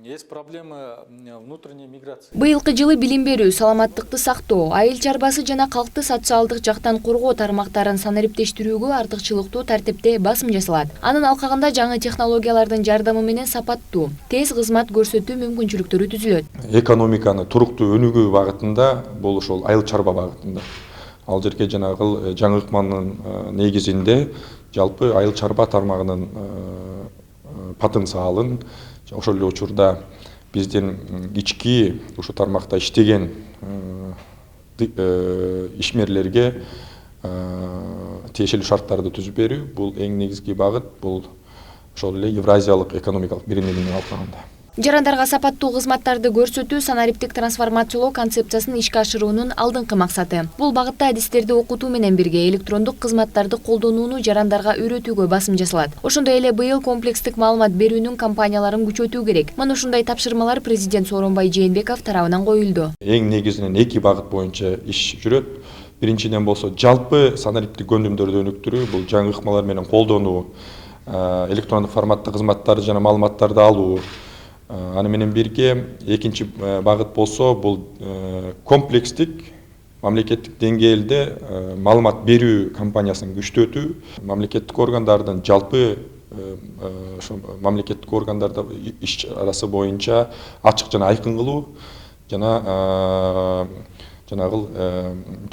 Есть проблемы внутренней миграции. Быйылкы жылы билим берүү, саламаттыкты сактоо, айыл чарбасы жана калкты социалдык жактан коргоо тармактарын санариптештирүүгө артыкчылыктуу тартипте басым жасалат. Анын алкагында жаңы технологиялардын жардамы менен сапаттуу, тез кызмат көрсөтүү мүмкүнчүлүктөрү түзүлөт. Экономиканы туруктуу өнүгүү багытында, бул ошол айыл чарба багытында. Ал жерге жанагы жаңы ыкманын негизинде жалпы айыл чарба тармагынын потенциалын, ошол эле учурда биздин ички ушу тармакта иштеген ишмерлерге тиешелүү шарттарды түзүп берүү, бул эң негизги багыт, бул ошол эле Евразиялык экономикалык биримдигинин алкагында. Жарандарга сапаттуу кызматтарды көрсөтүү санариптик трансформациялоо концепциясын ишке ашыруунун алдыңкы максаты. Бул багытта адистерди окутуу менен бирге электрондук кызматтарды колдонууну жарандарга үйрөтүүгө басым жасалат. Ошондой эле быйыл комплекстик маалымат берүүнүн кампанияларын күчөтүү керек. Мына ушундай тапшырмалар президент Сооронбай Жээнбеков тарабынан коюлду. Эң негизинен эки багыт боюнча иш жүрөт. Биринчиден болсо жалпы санариптик көндүмдөрдү өнүктүрүү, бул жаңы ыкмалар менен колдонуу, электрондук форматта кызматтарды жана маалыматтарды алуу. Аны менен бирге экинчи багыт болсо, бул комплекстик мамлекеттик деңгээлде маалымат берүү кампаниясын күчтөтүү, мамлекеттик органдардын жалпы мамлекеттик органдарда иш чарасы боюнча ачык жана айкын кылуу жана жанагыл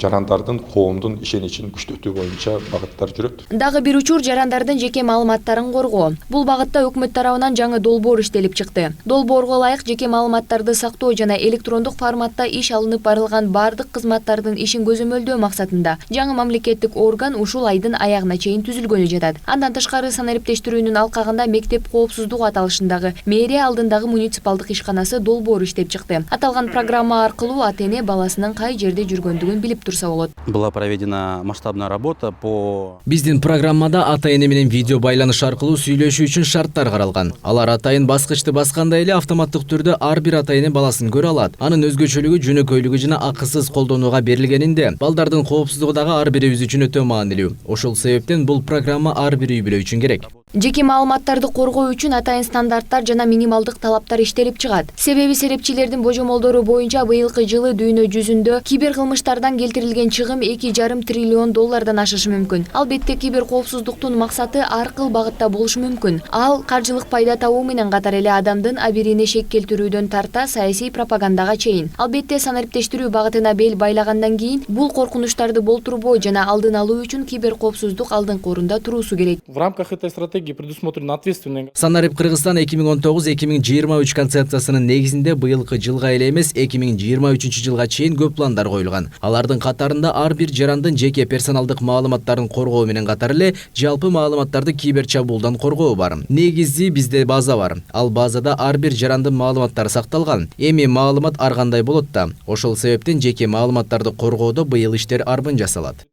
жарандардын, коомдун ишеничин күчтөтүү боюнча багыттар жүрөт. Дагы бир учур жарандардын жеке маалыматтарын коргоо. Бул багытта өкмөт тарабынан жаңы долбоор иштелип чыкты. Долбоорго ылайык жеке маалыматтарды сактоо жана электрондук форматта иш алынып барылган бардык кызматтардын ишин көзөмөлдөө максатында жаңы мамлекеттик орган ушул айдын аягына чейин түзүлгөнү жатат. Андан тышкары санариптештирүүнүн алкагында мектеп коопсуздугу аталышындагы мэрия алдындагы муниципалдык ишканасы долбоор иштеп чыкты. Аталган программа аркылуу ата-эне баласынын кай жерде жүргөндүгүн билип турса болот. Была проведена масштабная работа по... Биздин программада ата-эне менен видео байланыш аркылуу сүйлөшүү үчүн шарттар каралган. Алар атайын баскычты баскандай эле автоматтык түрдө ар бир ата-эне баласын көрө алат. Анын өзгөчөлүгү, жөнөкөйлүгү жана акысыз колдонууга берилгенинде, балдардын коопсуздугу дагы ар бирибиз үчүн өтө маанилүү. Ошол себептен бул программа ар бир үй бүлө үчүн керек. Жеке маалыматтарды коргоо үчүн атайын стандарттар жана минималдык талаптар иштелип чыгат. Себеби серепчилердин божомолдору боюнча быйылкы жылы дүйнө жүзүндө кибер кылмыштардан келтирилген чыгым 2,5 триллион доллардан ашышы мүмкүн. Албетте кибер коопсуздуктун максаты ар кыл багытта болушу мүмкүн. Ал каржылык пайда табуу менен катар эле адамдын абирине шек келтирүүдөн тарта саясий пропагандага чейин. Албетте санариптештирүү багытына бел байлагандан кийин бул коркунучтарды болтурбоо жана алдын алуу үчүн кибер коопсуздук алдыңкы орунда туруусу керек. В рамках этой стратегии предусмотрено ответственное. Санарип Кыргызстан 2019-2023 концепциясынын негизинде быйылкы жылга эле эмес 2023 жылга чейин көп пландар коюлган. Алардын катарында ар бир жарандын жеке персоналдык маалыматтарын коргоо менен катар эле жалпы маалыматтарды кибер чабуулдан коргоо бар. Негизи бизде база бар. Ал базада ар бир жарандын маалыматтары сакталган. Эми маалымат ар кандай болот да. Ошол себептен жеке маалыматтарды коргоодо быйыл иштер арбын жасалат.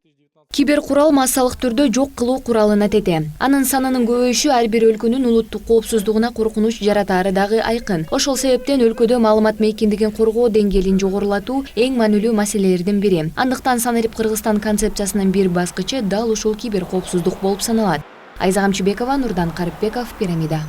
Кибер курал массалык түрдө жок кылуу куралына тете. Анын санынын көбөйүшү ар бир өлкөнүн улуттук коопсуздугуна коркунуч жаратаары дагы айкын. Ошол себептен өлкөдө маалымат мейкиндигин коргоо деңгээлин жогорулатуу эң маанилүү маселелердин бири. Андыктан Санарип Кыргызстан концепциясынын бир баскычы дал ушул кибер коопсуздук болуп саналат. Айза Камчыбекова, Нурдан Карипбеков, Пирамида.